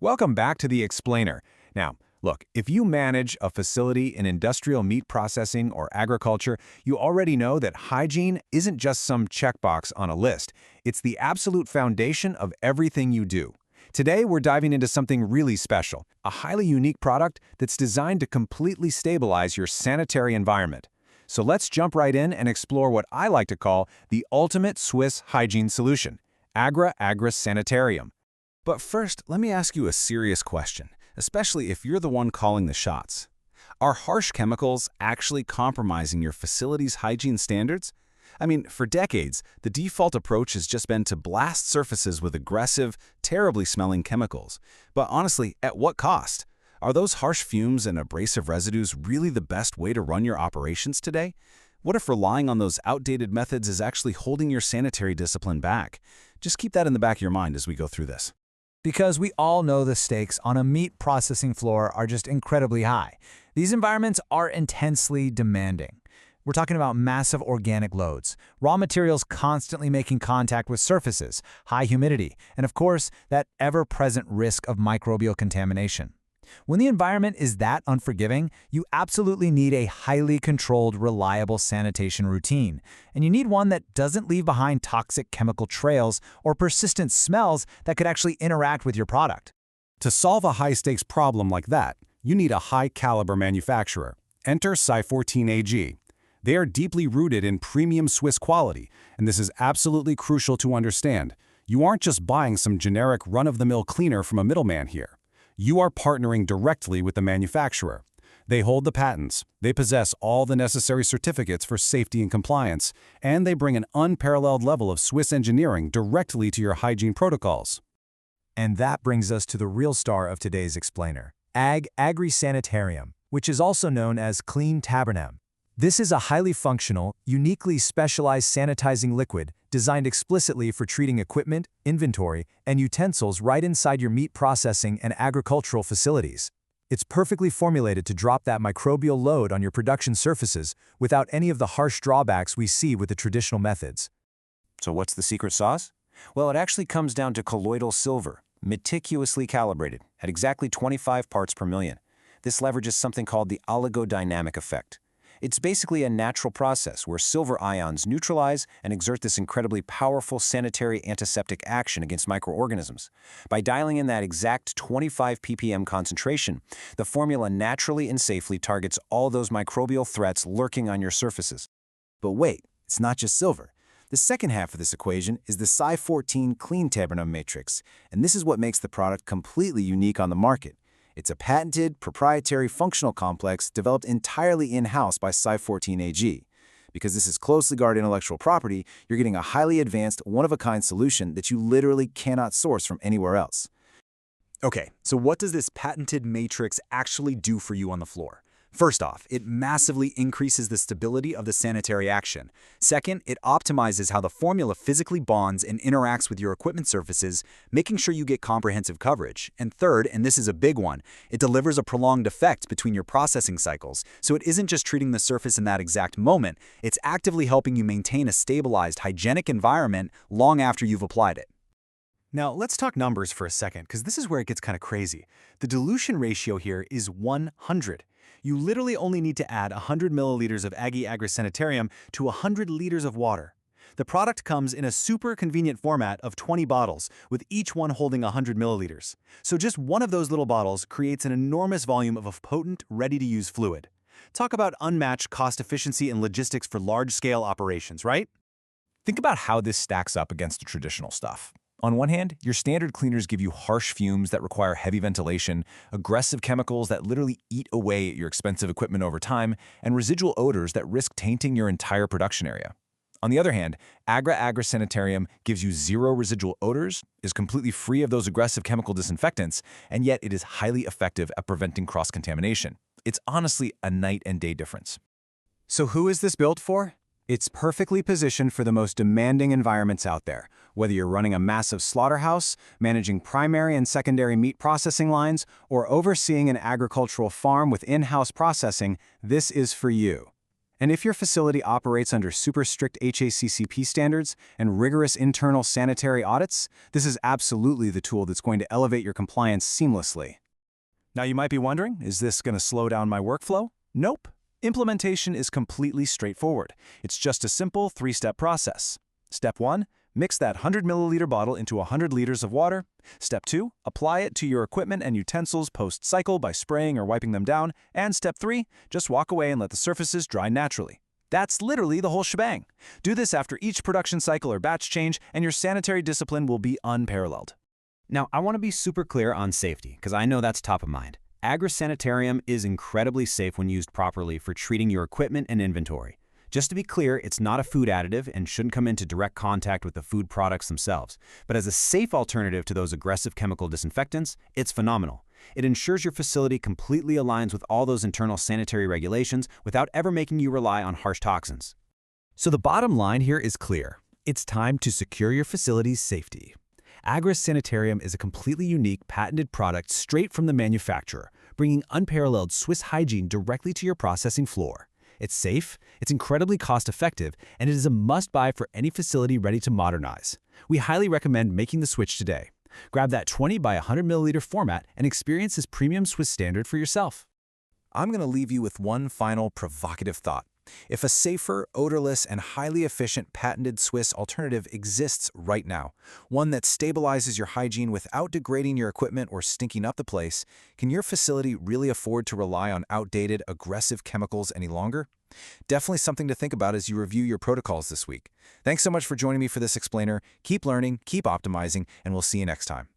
Welcome back to The Explainer. Now, look, if you manage a facility in industrial meat processing or agriculture, you already know that hygiene isn't just some checkbox on a list. It's the absolute foundation of everything you do. Today, we're diving into something really special, a highly unique product that's designed to completely stabilize your sanitary environment. So let's jump right in and explore what I like to call the ultimate Swiss hygiene solution, Agri Sanitarium. But first, let me ask you a serious question, especially if you're the one calling the shots. Are harsh chemicals actually compromising your facility's hygiene standards? I mean, for decades, the default approach has just been to blast surfaces with aggressive, terribly smelling chemicals. But honestly, at what cost? Are those harsh fumes and abrasive residues really the best way to run your operations today? What if relying on those outdated methods is actually holding your sanitary discipline back? Just keep that in the back of your mind as we go through this. Because we all know the stakes on a meat processing floor are just incredibly high. These environments are intensely demanding. We're talking about massive organic loads, raw materials constantly making contact with surfaces, high humidity, and of course, that ever-present risk of microbial contamination. When the environment is that unforgiving, you absolutely need a highly controlled, reliable sanitation routine. And you need one that doesn't leave behind toxic chemical trails or persistent smells that could actually interact with your product. To solve a high-stakes problem like that, you need a high-caliber manufacturer. Enter Sci14 AG. They are deeply rooted in premium Swiss quality, and this is absolutely crucial to understand. You aren't just buying some generic run-of-the-mill cleaner from a middleman here. You are partnering directly with the manufacturer. They hold the patents, they possess all the necessary certificates for safety and compliance, and they bring an unparalleled level of Swiss engineering directly to your hygiene protocols. And that brings us to the real star of today's explainer, Agri Sanitarium, which is also known as Clean Tabernacle. This is a highly functional, uniquely specialized sanitizing liquid designed explicitly for treating equipment, inventory, and utensils right inside your meat processing and agricultural facilities. It's perfectly formulated to drop that microbial load on your production surfaces without any of the harsh drawbacks we see with the traditional methods. So what's the secret sauce? Well, it actually comes down to colloidal silver, meticulously calibrated at exactly 25 parts per million. This leverages something called the oligodynamic effect. It's basically a natural process where silver ions neutralize and exert this incredibly powerful sanitary antiseptic action against microorganisms. By dialing in that exact 25 ppm concentration, the formula naturally and safely targets all those microbial threats lurking on your surfaces. But wait, it's not just silver. The second half of this equation is the Sci14 Clean Tabernacle matrix, and this is what makes the product completely unique on the market. It's a patented, proprietary functional complex developed entirely in-house by Sci14 AG. Because this is closely guarded intellectual property, you're getting a highly advanced, one-of-a-kind solution that you literally cannot source from anywhere else. Okay, so what does this patented matrix actually do for you on the floor? First off, it massively increases the stability of the sanitary action. Second, it optimizes how the formula physically bonds and interacts with your equipment surfaces, making sure you get comprehensive coverage. And third, and this is a big one, it delivers a prolonged effect between your processing cycles. So it isn't just treating the surface in that exact moment, it's actively helping you maintain a stabilized, hygienic environment long after you've applied it. Now, let's talk numbers for a second, because this is where it gets kind of crazy. The dilution ratio here is 100. You literally only need to add 100 milliliters of Agri Sanitarium to 100 liters of water. The product comes in a super convenient format of 20 bottles, with each one holding 100 milliliters. So just one of those little bottles creates an enormous volume of a potent, ready-to-use fluid. Talk about unmatched cost efficiency and logistics for large-scale operations, right? Think about how this stacks up against the traditional stuff. On one hand, your standard cleaners give you harsh fumes that require heavy ventilation, aggressive chemicals that literally eat away at your expensive equipment over time, and residual odors that risk tainting your entire production area. On the other hand, Agri Sanitarium gives you zero residual odors, is completely free of those aggressive chemical disinfectants, and yet it is highly effective at preventing cross-contamination. It's honestly a night and day difference. So who is this built for? It's perfectly positioned for the most demanding environments out there. Whether you're running a massive slaughterhouse, managing primary and secondary meat processing lines, or overseeing an agricultural farm with in-house processing, this is for you. And if your facility operates under super strict HACCP standards and rigorous internal sanitary audits, this is absolutely the tool that's going to elevate your compliance seamlessly. Now you might be wondering, is this going to slow down my workflow? Nope. Implementation is completely straightforward. It's just a simple 3-step process. Step 1, mix that 100 milliliter bottle into 100 liters of water. Step 2, apply it to your equipment and utensils post-cycle by spraying or wiping them down. And Step 3, just walk away and let the surfaces dry naturally. That's literally the whole shebang. Do this after each production cycle or batch change, and your sanitary discipline will be unparalleled. Now, I want to be super clear on safety, because I know that's top of mind. Agri Sanitarium is incredibly safe when used properly for treating your equipment and inventory. Just to be clear, it's not a food additive and shouldn't come into direct contact with the food products themselves. But as a safe alternative to those aggressive chemical disinfectants, it's phenomenal. It ensures your facility completely aligns with all those internal sanitary regulations without ever making you rely on harsh toxins. So the bottom line here is clear. It's time to secure your facility's safety. Agri Sanitarium is a completely unique, patented product straight from the manufacturer, bringing unparalleled Swiss hygiene directly to your processing floor. It's safe, it's incredibly cost-effective, and it is a must-buy for any facility ready to modernize. We highly recommend making the switch today. Grab that 20 by 100 milliliter format and experience this premium Swiss standard for yourself. I'm going to leave you with one final provocative thought. If a safer, odorless, and highly efficient patented Swiss alternative exists right now, one that stabilizes your hygiene without degrading your equipment or stinking up the place, can your facility really afford to rely on outdated, aggressive chemicals any longer? Definitely something to think about as you review your protocols this week. Thanks so much for joining me for this explainer. Keep learning, keep optimizing, and we'll see you next time.